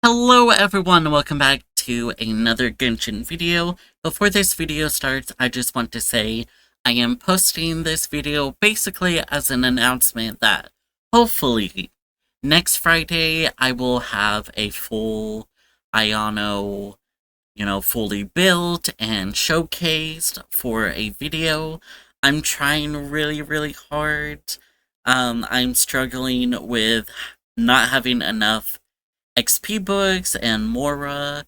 Hello everyone, welcome back to another Genshin video. Before this video starts, I just want to say I am posting this video basically as an announcement that hopefully next Friday I will have a full Aino, fully built and showcased for a video. I'm trying really hard. I'm struggling with not having enough XP books and mora,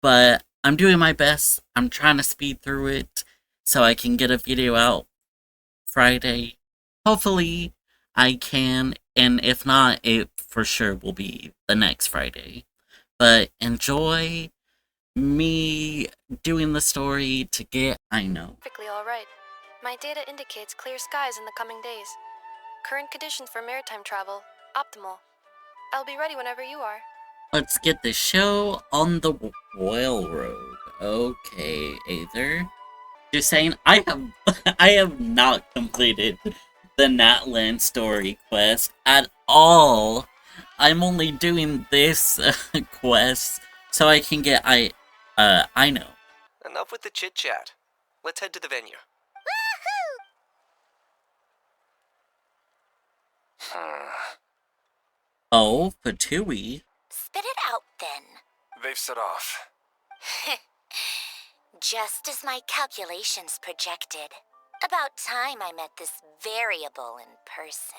but I'm doing my best. I'm trying to speed through it so I can get a video out Friday. Hopefully I can, and if not, it for sure will be the next Friday. But enjoy me doing the story to get Aino. Perfectly alright. My data indicates clear skies in the coming days. Current conditions for maritime travel, optimal. I'll be ready whenever you are. Let's get the show on the railroad. Okay, Aether. Just saying, I have not completed the Natlan story quest at all. I'm only doing this quest so I can get Aino. Enough with the chit-chat. Let's head to the venue. Woohoo! Oh, Patui. Spit it out, then. They've set off. Just as my calculations projected. About time I met this variable in person.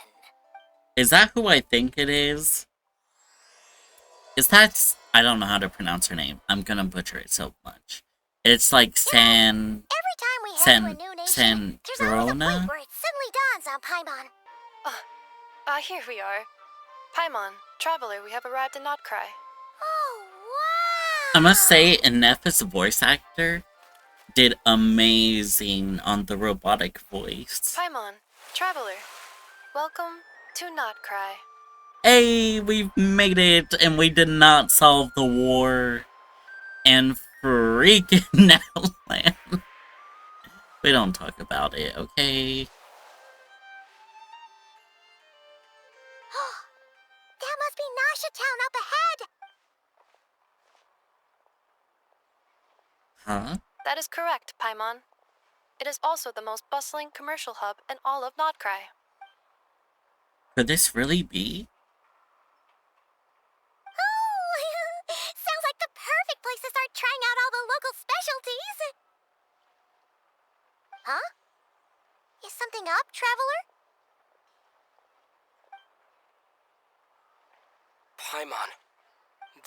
Is that who I think it is? I don't know how to pronounce her name. I'm gonna butcher it so much. It's like Every time we head to a new nation, there's always a point Sandrona? where it suddenly dawns on Paimon. Here we are. Paimon, Traveler, we have arrived in Notcry. Oh, wow! I must say, Inef's voice actor did amazing on the robotic voice. Paimon, Traveler, welcome to Notcry. Hey, we've made it, and we did not solve the war. And freaking Outland. We don't talk about it, okay? That must be Nasha Town up ahead. Huh? That is correct, Paimon. It is also the most bustling commercial hub in all of Notcry. Could this really be? Oh, sounds like the perfect place to start trying out all the local specialties. Huh? Is something up, Traveler? Paimon,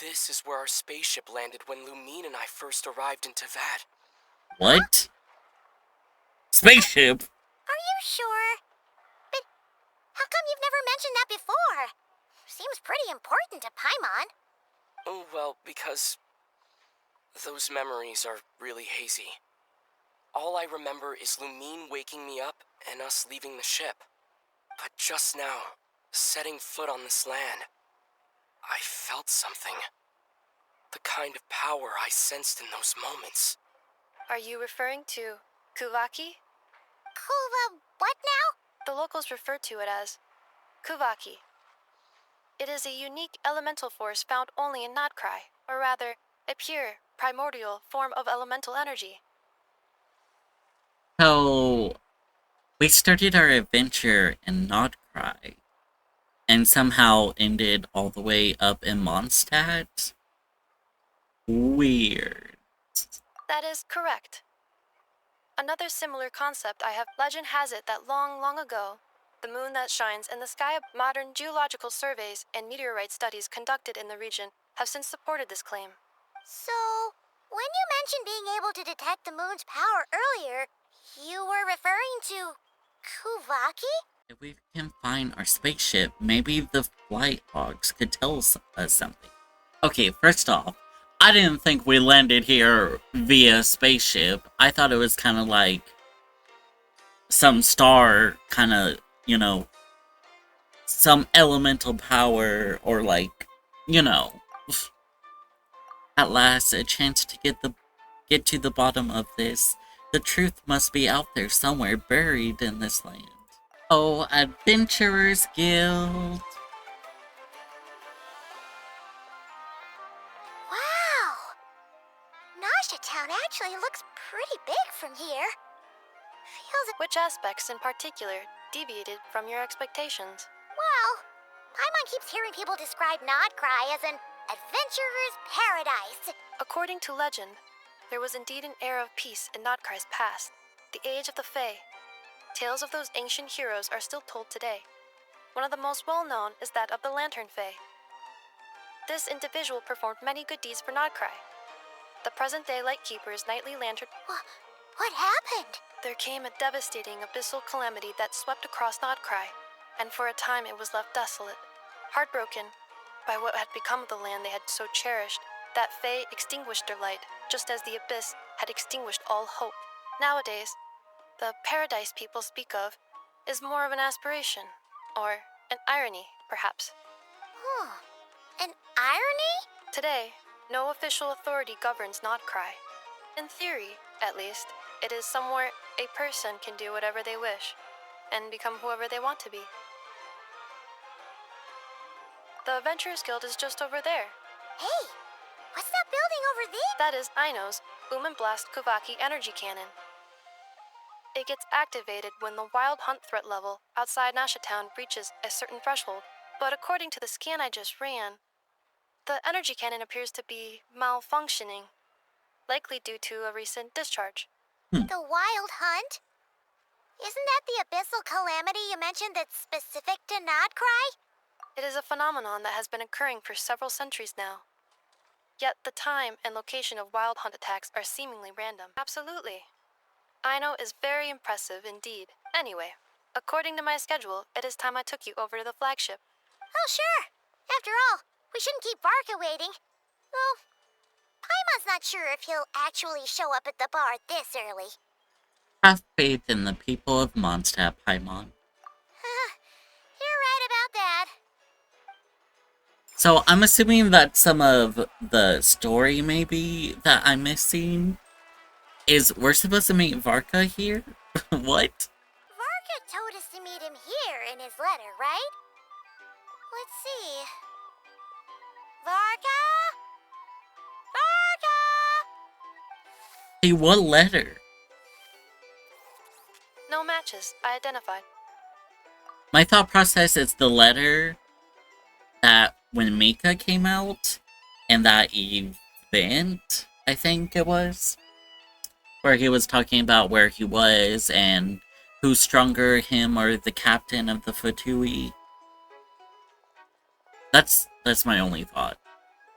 this is where our spaceship landed when Lumine and I first arrived in Teyvat. What? Spaceship? Are you sure? But how come you've never mentioned that before? Seems pretty important to Paimon. Oh, well, because those memories are really hazy. All I remember is Lumine waking me up and us leaving the ship. But just now, setting foot on this land, I felt something. The kind of power I sensed in those moments. Are you referring to Kuvaki? What now? The locals refer to it as Kuvaki. It is a unique elemental force found only in Notcry, or rather, a pure, primordial form of elemental energy. So, we started our adventure in Notcry, and somehow ended all the way up in Mondstadt? Weird. That is correct. Another similar concept legend has it that long ago, the moon that shines in the sky of modern geological surveys and meteorite studies conducted in the region have since supported this claim. So, when you mentioned being able to detect the moon's power earlier, you were referring to Kuvaki? If we can find our spaceship, maybe the flight hogs could tell us something. Okay, first off, I didn't think we landed here via spaceship. I thought it was kind of like some star, kind of, some elemental power, or like, at last a chance to get to the bottom of this The truth must be out there somewhere buried in this land. Oh, Adventurers Guild! Wow! Nasha Town actually looks pretty big from here. Feels... Which aspects in particular deviated from your expectations? Well, Paimon keeps hearing people describe Nodcry as an adventurer's paradise. According to legend, there was indeed an era of peace in Nodcry's past, the age of the Fae. Tales of those ancient heroes are still told today. One of the most well-known is that of the Lantern Fae. This individual performed many good deeds for Nodcry. The present-day Lightkeeper's nightly lantern... What happened? There came a devastating abyssal calamity that swept across Nodcry, and for a time it was left desolate. Heartbroken by what had become of the land they had so cherished, that Fae extinguished their light, just as the abyss had extinguished all hope. Nowadays, the paradise people speak of is more of an aspiration, or an irony, perhaps. An irony? Today, no official authority governs Nodcry. In theory, at least, it is somewhere a person can do whatever they wish, and become whoever they want to be. The Adventurers Guild is just over there. Hey, what's that building over there? That is Aino's Boom and Blast Kuvaki energy cannon. It gets activated when the wild hunt threat level outside Nasha Town reaches a certain threshold, but according to the scan I just ran, the energy cannon appears to be malfunctioning, likely due to a recent discharge. The wild hunt? Isn't that the abyssal calamity you mentioned that's specific to Nodcry? It is a phenomenon that has been occurring for several centuries now. Yet the time and location of wild hunt attacks are seemingly random. Absolutely. Aino is very impressive indeed. Anyway, according to my schedule, it is time I took you over to the flagship. Oh, sure. After all, we shouldn't keep Varka waiting. Well, Paimon's not sure if he'll actually show up at the bar this early. Have faith in the people of Mondstadt, Paimon. You're right about that. So I'm assuming that some of the story, maybe, that I'm missing is we're supposed to meet Varka here? What? Varka told us to meet him here in his letter, right? Let's see. Varka? Varka! Hey, what letter? No matches, I identified. My thought process is the letter that when Mika came out, and that event, I think it was, where he was talking about where he was and who's stronger, him or the captain of the Fatui. That's my only thought.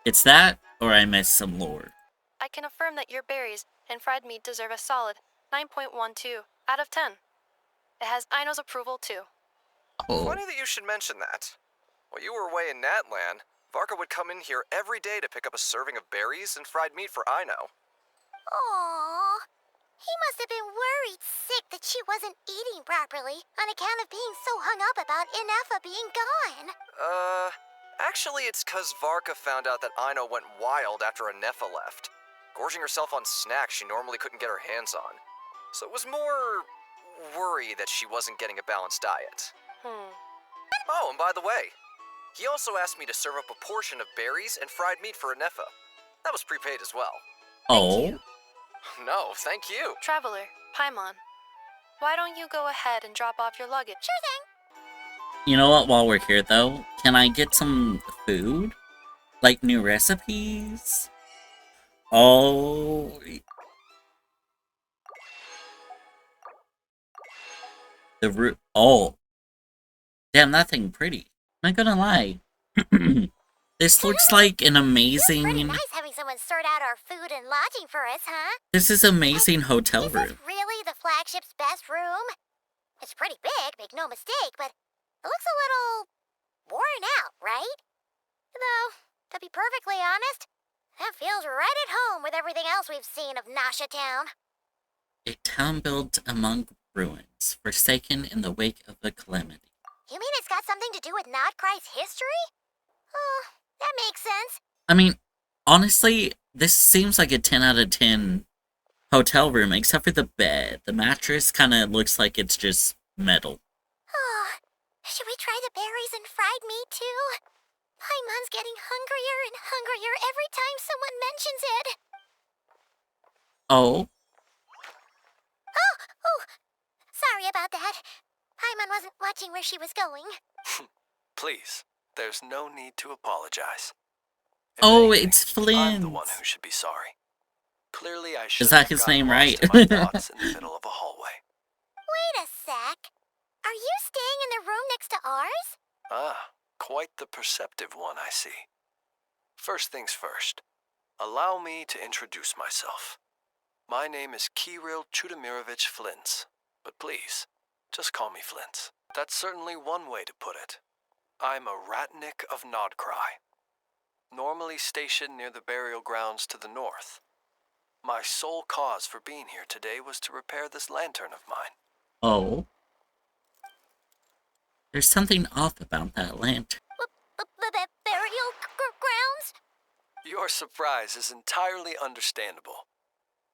It's that, or I missed some lore. I can affirm that your berries and fried meat deserve a solid 9.12 out of 10. It has Aino's approval too. Oh. Funny that you should mention that. While you were away in Natland, Varka would come in here every day to pick up a serving of berries and fried meat for Aino. Aww. He must have been worried sick that she wasn't eating properly on account of being so hung up about Inefa being gone. Actually it's 'cause Varka found out that Aino went wild after Inefa left, gorging herself on snacks she normally couldn't get her hands on. So it was more worry that she wasn't getting a balanced diet. Oh, and by the way, he also asked me to serve up a portion of berries and fried meat for Inefa. That was prepaid as well. Oh? No, thank you. Traveler, Paimon, why don't you go ahead and drop off your luggage? Sure thing. You know what, while we're here though, can I get some food? Like new recipes? Oh... The root... Oh. Damn, that thing pretty. Not gonna lie. This looks like an It's pretty amazing... nice having someone sort out our food and lodging for us, huh? This is amazing hotel Is this room. really the flagship's best room? It's pretty big, make no mistake, but it looks a little worn out, right? Though, to be perfectly honest, that feels right at home with everything else we've seen of Nasha Town. A town built among ruins, forsaken in the wake of the calamity. You mean it's got something to do with Nodcry's history? Oh, that makes sense. I mean, honestly, this seems like a 10 out of 10 hotel room, except for the bed. The mattress kind of looks like it's just metal. Oh, should we try the berries and fried meat too? Paimon's getting hungrier and hungrier every time someone mentions it. Oh, Oh, sorry about that. Paimon wasn't watching where she was going. Please, there's no need to apologize. If oh, anything, it's I'm the one Flint. who should be sorry. Clearly, I should Is that have his gotten name, lost right? in my thoughts in the middle of a hallway. Wait a sec. Are you staying in the room next to ours? Ah, quite the perceptive one, I see. First things first, allow me to introduce myself. My name is Kirill Chudamirovich Flintz, but please, just call me Flintz. That's certainly one way to put it. I'm a ratnik of Nodcry, normally stationed near the burial grounds to the north. My sole cause for being here today was to repair this lantern of mine. Oh. There's something off about that lantern. Burial grounds? Your surprise is entirely understandable.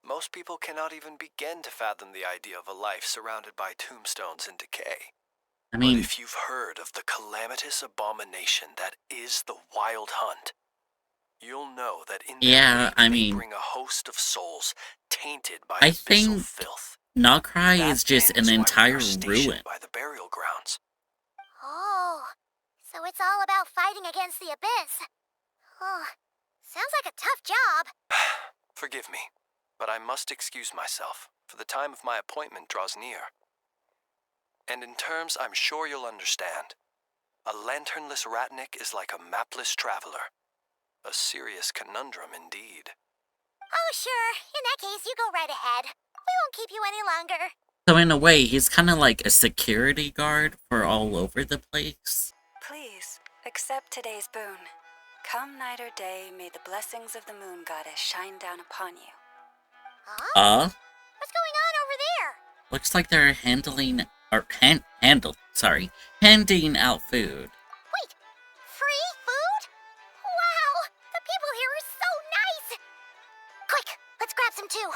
Most people cannot even begin to fathom the idea of a life surrounded by tombstones and decay. I But mean, if you've heard of the calamitous abomination that is the Wild Hunt, you'll know that in yeah, their I wake mean, they bring a host of souls tainted by I abyssal think filth. Nogcry That is just then an is why we entire are stationed ruin. by the burial grounds. Oh, so it's all about fighting against the abyss. Oh, sounds like a tough job. Forgive me, but I must excuse myself, for the time of my appointment draws near. And in terms I'm sure you'll understand, a lanternless ratnik is like a mapless traveler. A serious conundrum indeed. Oh, sure. In that case, you go right ahead. We won't keep you any longer. So in a way, he's kind of like a security guard for all over the place. Please, accept today's boon. Come night or day, may the blessings of the moon goddess shine down upon you. Huh? What's going on over there? Looks like they're handing out food. Wait, free food? Wow, the people here are so nice. Quick, let's grab some too.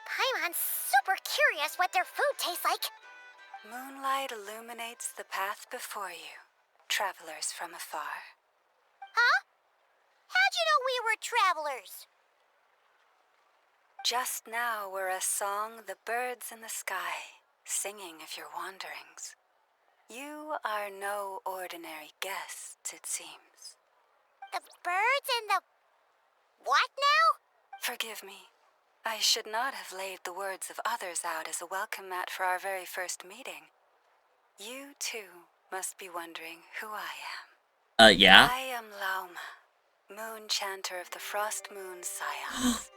Paimon's super curious what their food tastes like. Moonlight illuminates the path before you, travelers from afar. Huh? How'd you know we were travelers? Just now were a song the birds in the sky, singing of your wanderings. You are no ordinary guests, it seems. The birds and the... what now? Forgive me. I should not have laid the words of others out as a welcome mat for our very first meeting. You, too, must be wondering who I am. Yeah? I am Lauma, moon chanter of the Frost Moon Scions.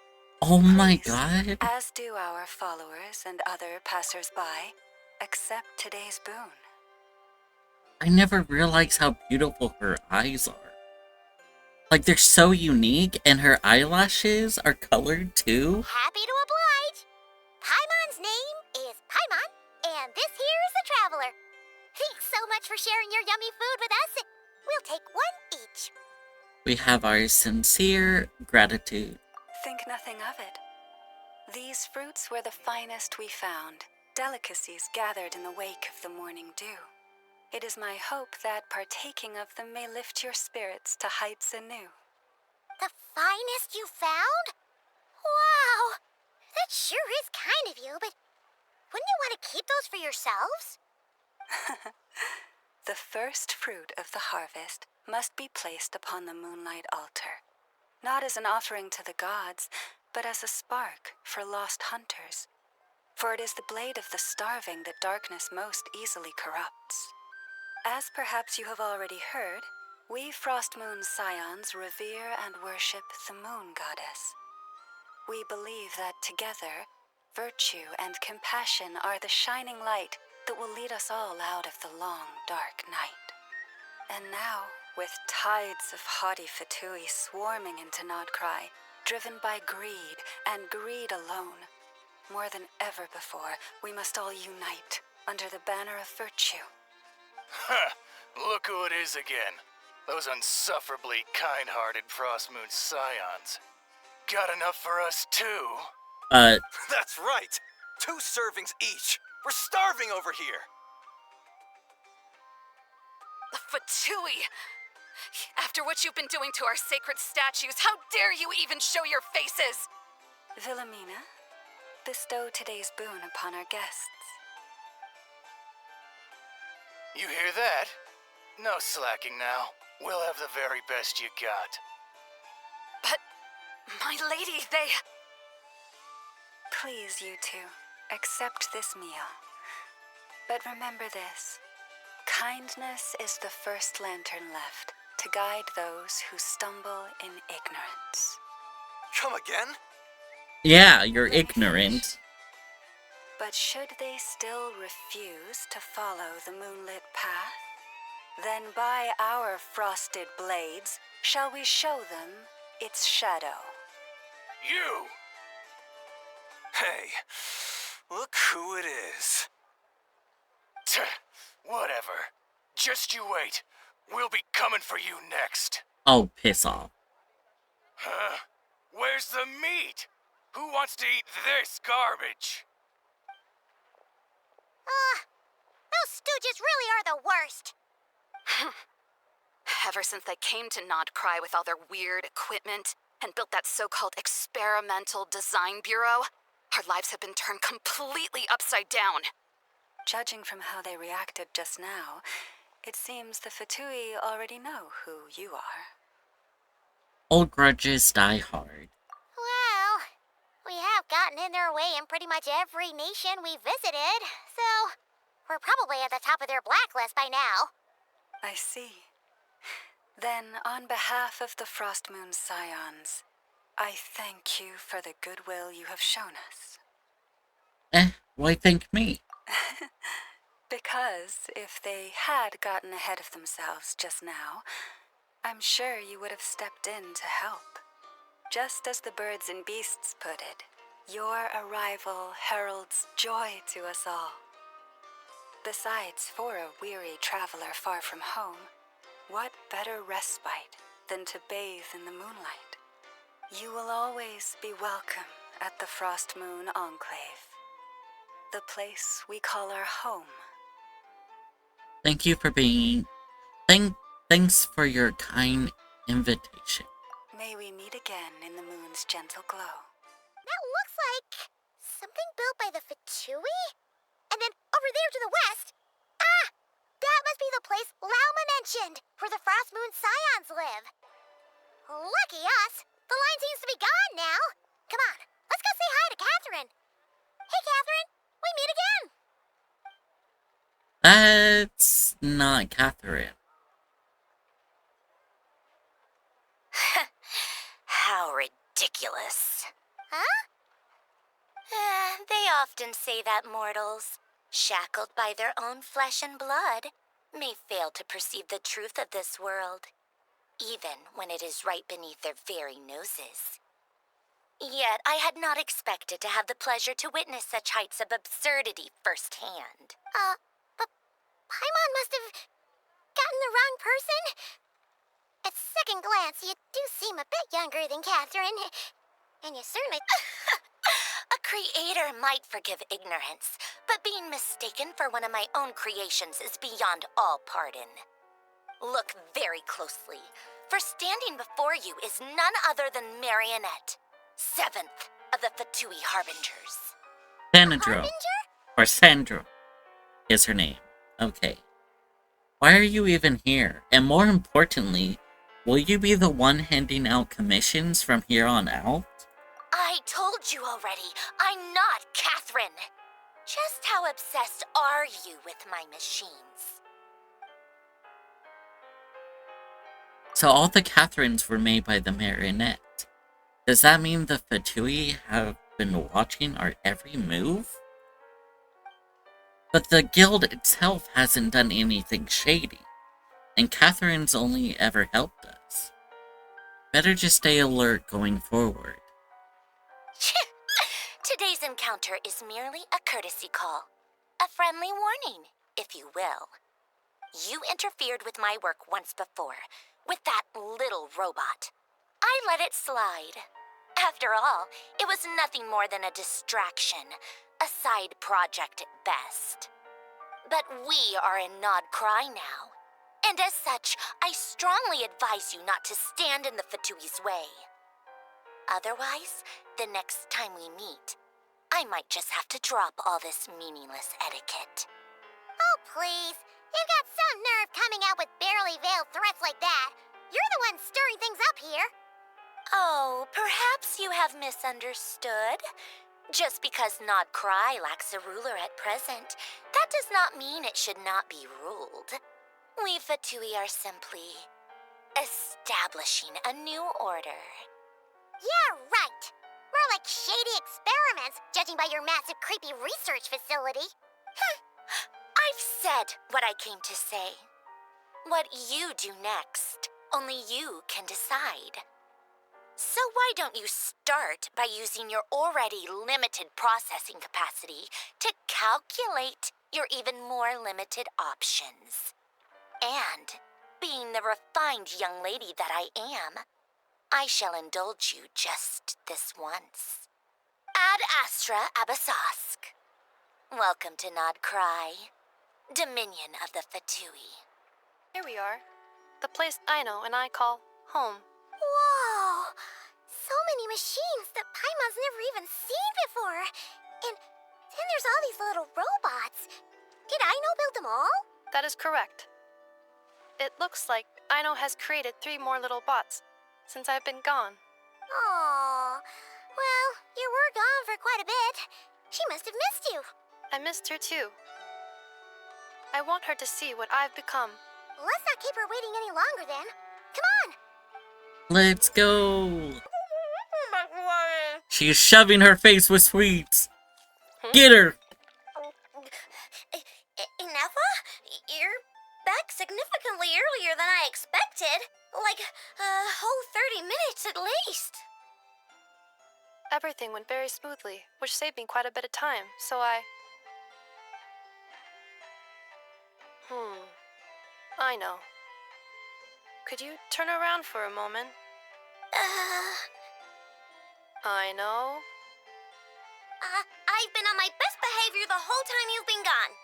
Oh my Please, god. as do our followers and other passers-by, accept today's boon. I never realized how beautiful her eyes are. Like, they're so unique, and her eyelashes are colored too. Happy to oblige. Paimon's name is Paimon, and this here is the traveler. Thanks so much for sharing your yummy food with us. We'll take one each. We have our sincere gratitude. Think nothing of it. These fruits were the finest we found, delicacies gathered in the wake of the morning dew. It is my hope that partaking of them may lift your spirits to heights anew. The finest you found? Wow! That sure is kind of you, but wouldn't you want to keep those for yourselves? The first fruit of the harvest must be placed upon the moonlight altar, not as an offering to the gods, but as a spark for lost hunters. For it is the blade of the starving that darkness most easily corrupts. As perhaps you have already heard, we Frost Moon Scions revere and worship the moon goddess. We believe that together, virtue and compassion are the shining light that will lead us all out of the long, dark night. And now, with tides of haughty Fatui swarming into Nodcry, driven by greed and greed alone, more than ever before, we must all unite under the banner of virtue. Huh, look who it is again. Those unsufferably kind-hearted Frost Moon Scions. Got enough for us too? But That's right. 2 servings each. We're starving over here. Fatui! After what you've been doing to our sacred statues, how dare you even show your faces? Wilhelmina, bestow today's boon upon our guests. You hear that? No slacking now. We'll have the very best you got. But, my lady, they... Please, you two, accept this meal. But remember this. Kindness is the first lantern left to guide those who stumble in ignorance. Come again? yeah, you're ignorant. But should they still refuse to follow the moonlit path, then by our frosted blades shall we show them its shadow. You! Hey, look who it is. Tch, whatever. Just you wait. We'll be coming for you next. Oh, piss off. Huh? Where's the meat? Who wants to eat this garbage? Those stooges really are the worst. Ever since they came to Nod Cry with all their weird equipment and built that so-called experimental design bureau, our lives have been turned completely upside down. Judging from how they reacted just now, it seems the Fatui already know who you are. Old grudges die hard. Well, we have gotten in their way in pretty much every nation we visited, so we're probably at the top of their blacklist by now. I see. Then, on behalf of the Frost Moon Scions, I thank you for the goodwill you have shown us. Why thank me? Because if they had gotten ahead of themselves just now, I'm sure you would have stepped in to help. Just as the birds and beasts put it, your arrival heralds joy to us all. Besides, for a weary traveler far from home, what better respite than to bathe in the moonlight? You will always be welcome at the Frost Moon Enclave, the place we call our home. Thank you for being... Thanks for your kind invitation. May we meet again in the moon's gentle glow. That looks like something built by the Fatui? And then over there to the west, that must be the place Lauma mentioned, where the Frost Moon Scions live. Lucky us, the line seems to be gone now. Come on, let's go say hi to Catherine. Hey Catherine, we meet again. That's not Catherine. How ridiculous. Huh? They often say that mortals, shackled by their own flesh and blood, may fail to perceive the truth of this world, even when it is right beneath their very noses. Yet I had not expected to have the pleasure to witness such heights of absurdity firsthand. But Paimon must have gotten the wrong person. At second glance, you do seem a bit younger than Catherine. And you certainly... A creator might forgive ignorance, but being mistaken for one of my own creations is beyond all pardon. Look very closely, for standing before you is none other than Marionette, 7th of the Fatui Harbingers. Sandro. Or Sandro is her name. Okay. Why are you even here? And more importantly, will you be the one handing out commissions from here on out? I told you already, I'm not Catherine. Just how obsessed are you with my machines? So all the Catherines were made by the Marionette. Does that mean the Fatui have been watching our every move? But the guild itself hasn't done anything shady, and Catherine's only ever helped us. Better just stay alert going forward. Today's encounter is merely a courtesy call. A friendly warning, if you will. You interfered with my work once before, with that little robot. I let it slide. After all, it was nothing more than a distraction, a side project at best. But we are in Nod Cry now, and as such, I strongly advise you not to stand in the Fatui's way. Otherwise, the next time we meet, I might just have to drop all this meaningless etiquette. Oh, please. You've got some nerve coming out with barely veiled threats like that. You're the one stirring things up here. Oh, perhaps you have misunderstood. Just because Nod Cry lacks a ruler at present, that does not mean it should not be ruled. We Fatui are simply establishing a new order. Yeah, right. More like shady experiments, judging by your massive creepy research facility. I've said what I came to say. What you do next, only you can decide. So why don't you start by using your already limited processing capacity to calculate your even more limited options? And, being the refined young lady that I am, I shall indulge you just this once. Ad Astra Abasask. Welcome to Nod Cry, Dominion of the Fatui. Here we are. The place Aino and I call home. Whoa! So many machines that Paimon's never even seen before. And then there's all these little robots. Did Aino build them all? That is correct. It looks like Aino has created 3 more little bots since I've been gone. Aw. Well, you were gone for quite a bit. She must have missed you. I missed her too. I want her to see what I've become. Let's not keep her waiting any longer then. Come on! Let's go! She's shoving her face with sweets. Get her! Nefa? You're back significantly earlier than I expected. Like a whole 30 minutes at least. Everything went very smoothly, which saved me quite a bit of time, so I know. Could you turn around for a moment? I know. I've been on my best behavior the whole time you've been gone.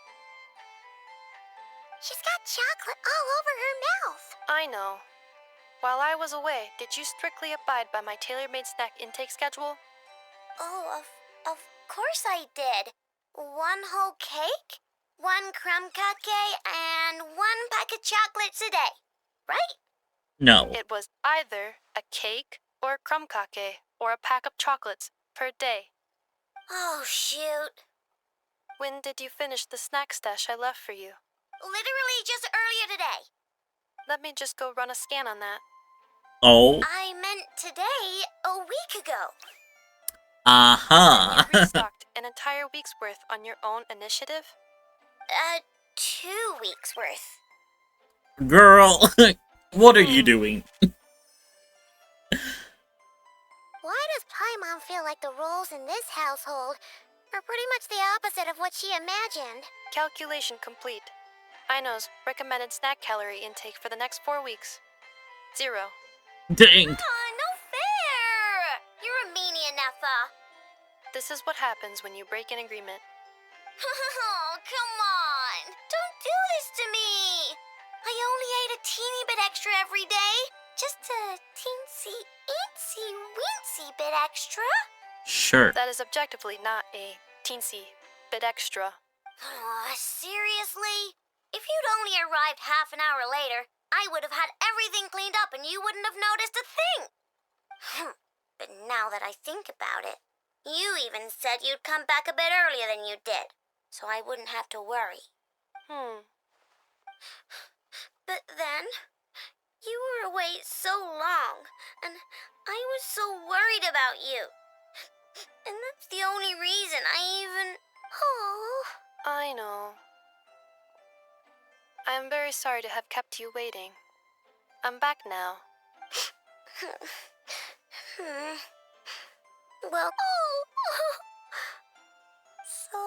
She's got chocolate all over her mouth. I know. While I was away, did you strictly abide by my tailor-made snack intake schedule? Oh, of course I did. 1 whole cake, 1 crumb cake, and 1 pack of chocolates a day, right? No. It was either a cake or a crumb cake or a pack of chocolates per day. Oh, shoot. When did you finish the snack stash I left for you? Literally just earlier today. Let me just go run a scan on that. Oh. I meant today, a week ago. Uh-huh. You restocked an entire week's worth on your own initiative? 2 weeks worth. Girl, what are you doing? Why does Paimon feel like the roles in this household are pretty much the opposite of what she imagined? Calculation complete. Aino's recommended snack calorie intake for the next 4 weeks. 0. Dang. No fair! You're a meanie, Nefa. This is what happens when you break an agreement. Oh, come on. Don't do this to me. I only ate a teeny bit extra every day. Just a teensy-weensy bit extra. Sure. That is objectively not a teensy bit extra. Seriously? If you'd only arrived half an hour later, I would have had everything cleaned up and you wouldn't have noticed a thing. But now that I think about it, you even said you'd come back a bit earlier than you did, so I wouldn't have to worry. But then, you were away so long, and I was so worried about you. And that's the only reason I even... Oh... I know. I am very sorry to have kept you waiting. I'm back now. Well... So,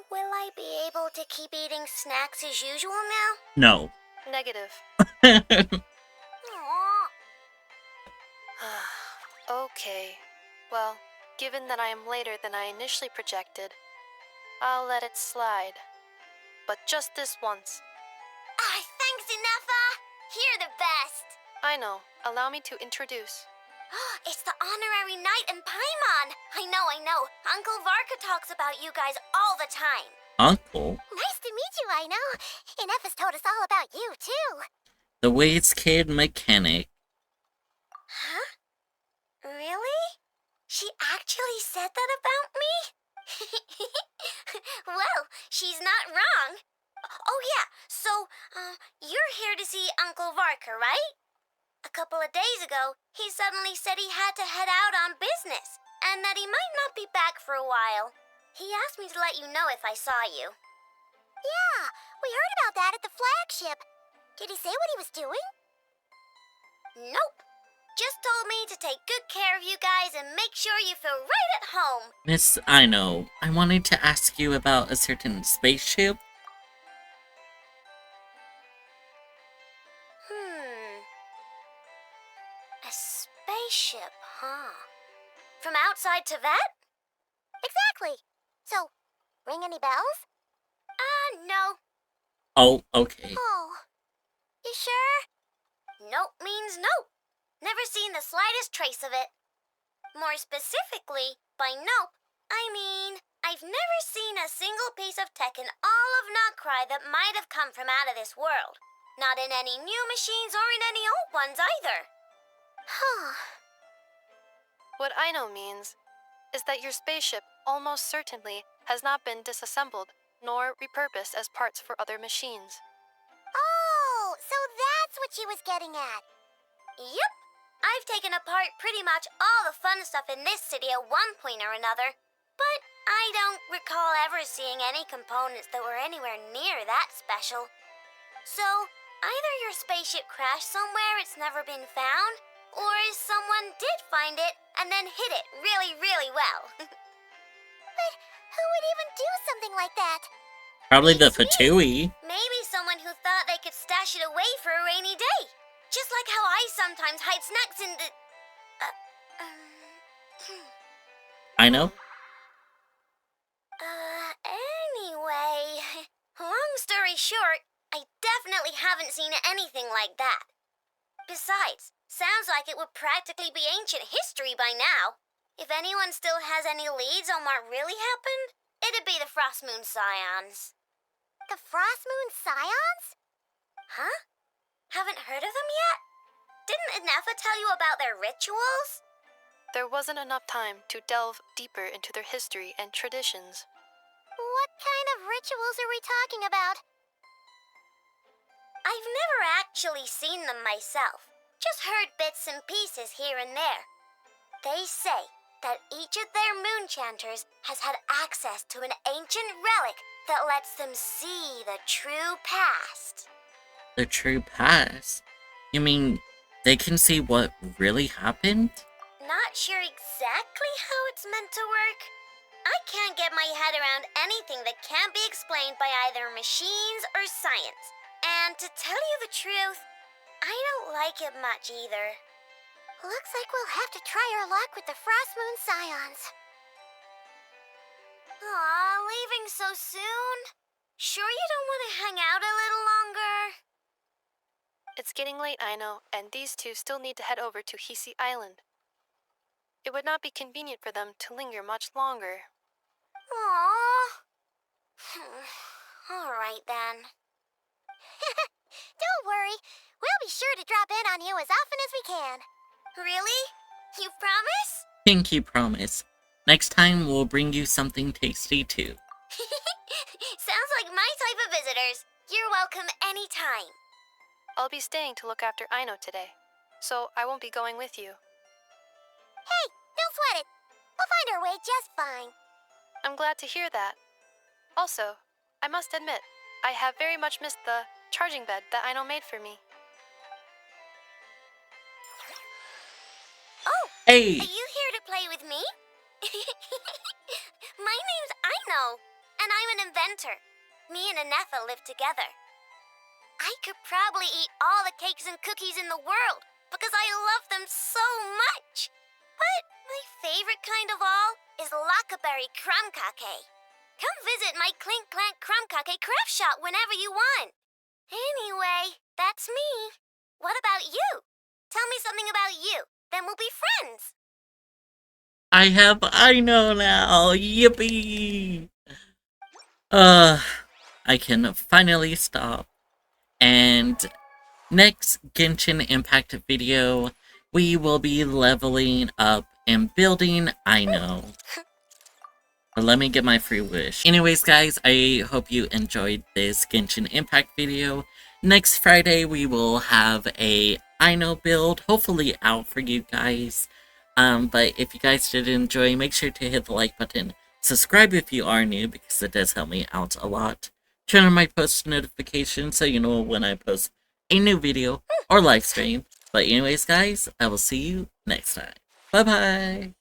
will I be able to keep eating snacks as usual now? No. Negative. Aw. Okay. Well, given that I am later than I initially projected, I'll let it slide. But just this once. Ah, thanks, Inefa! You're the best! Aino, allow me to introduce. It's the honorary knight and Paimon! I know. Uncle Varka talks about you guys all the time. Uncle? Nice to meet you, Aino. Inefa's told us all about you, too. The Wade's kid mechanic. Huh? Really? She actually said that about me? Well, she's not wrong. Oh, yeah, so, you're here to see Uncle Varka, right? A couple of days ago, he suddenly said he had to head out on business, and that he might not be back for a while. He asked me to let you know if I saw you. Yeah, we heard about that at the flagship. Did he say what he was doing? Nope. Just told me to take good care of you guys and make sure you feel right at home. Miss Aino, I wanted to ask you about a certain spaceship. A spaceship, huh? From outside to that? Exactly. So, ring any bells? No. Oh, okay. Oh. You sure? Nope means nope. Never seen the slightest trace of it. More specifically, by nope, I mean, I've never seen a single piece of tech in all of Nokrai that might have come from out of this world. Not in any new machines or in any old ones either. Huh. What Aino means is that your spaceship almost certainly has not been disassembled nor repurposed as parts for other machines. Oh, so that's what she was getting at. Yep. I've taken apart pretty much all the fun stuff in this city at one point or another, but I don't recall ever seeing any components that were anywhere near that special. So, either your spaceship crashed somewhere it's never been found, or someone did find it and then hid it really, really well. But who would even do something like that? Probably the Fatui. Maybe someone who thought they could stash it away for a rainy day. Just like how I sometimes hide snacks in the... Aino? Anyway... Long story short, I definitely haven't seen anything like that. Besides, sounds like it would practically be ancient history by now. If anyone still has any leads on what really happened, it'd be the Frost Moon Scions. The Frost Moon Scions? Huh? Haven't heard of them yet? Didn't Inefa tell you about their rituals? There wasn't enough time to delve deeper into their history and traditions. What kind of rituals are we talking about? I've never actually seen them myself. Just heard bits and pieces here and there. They say that each of their moon chanters has had access to an ancient relic that lets them see the true past. The true past? You mean they can see what really happened? Not sure exactly how it's meant to work. I can't get my head around anything that can't be explained by either machines or science. And to tell you the truth, I don't like it much either. Looks like we'll have to try our luck with the Frost Moon Scions. Aw, leaving so soon? Sure you don't want to hang out a little longer? It's getting late, Aino, and these two still need to head over to Hisi Island. It would not be convenient for them to linger much longer. Aww. All right then. Don't worry. We'll be sure to drop in on you as often as we can. Really? You promise? Pinky promise. Next time we'll bring you something tasty too. Sounds like my type of visitors. You're welcome anytime. I'll be staying to look after Aino today, so I won't be going with you. Hey, don't sweat it. We'll find our way just fine. I'm glad to hear that. Also, I must admit, I have very much missed the charging bed that Aino made for me. Oh, Hey! are you here to play with me? My name's Aino, and I'm an inventor. Me and Inefa live together. I could probably eat all the cakes and cookies in the world because I love them so much. But my favorite kind of all is Lockaberry Crumcake. Come visit my Clink Clank Crumcake craft shop whenever you want. Anyway, that's me. What about you? Tell me something about you, then we'll be friends. I have Aino now! Yippee! I can finally stop. And next Genshin Impact video, we will be leveling up and building Aino. Let me get my free wish. Anyways, guys, I hope you enjoyed this Genshin Impact video. Next Friday, we will have a Aino build, hopefully out for you guys. But if you guys did enjoy, make sure to hit the like button. Subscribe if you are new, because it does help me out a lot. Turn on my post notifications so you know when I post a new video or live stream. But anyways, guys, I will see you next time. Bye-bye!